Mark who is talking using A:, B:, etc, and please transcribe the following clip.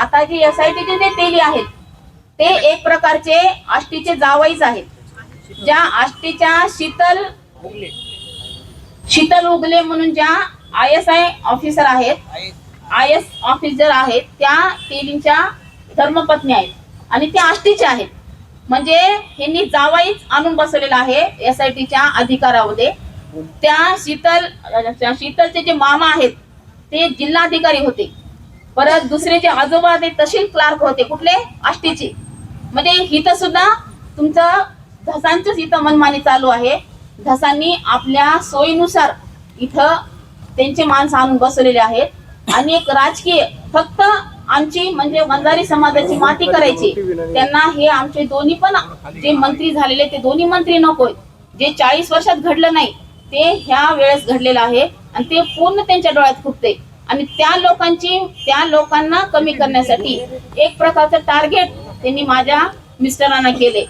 A: आता जे SITचे जे तेली आहेत ते एक प्रकारचे आष्टीचे जावईच आहेत. ज्या आष्टीच्या शीतल उगले म्हणून ज्या ISI ऑफिसर आहेत, IS ऑफिसर आहेत, त्या तेलींच्या धर्मपत्नी आहेत आणि त्या आष्टीच्या आहेत. म्हणजे यांनी जावाईच आणून बसवलेला आहे SITच्या अधिकारामध्ये. त्या शीतलचे जे मामा आहेत ते जिल्हाधिकारी होते. परत दुसरे जे आजोबा ते तहसील क्लार्क होते, कुठले? आष्टीचे. म्हणजे इथं सुद्धा तुमचं धसांचंच इथं मनमानी चालू आहे. धसांनी आपल्या सोयीनुसार इथं त्यांचे माणसं आणून बसवलेले आहेत आणि एक राजकीय फक्त आमची म्हणजे वंजारी समाजाची माती करायची. त्यांना हे आमचे दोन्ही पण जे मंत्री झालेले ते दोन्ही मंत्री नकोय. जे 40 वर्षात घडलं नाही ते ह्या वेळेस घडलेलं आहे आणि ते पूर्ण त्यांच्या डोळ्यात खुपते. आणि त्या लोकांना कमी करण्यासाठी एक प्रकारचं टार्गेट त्यांनी माझ्या मिस्टरांना केले.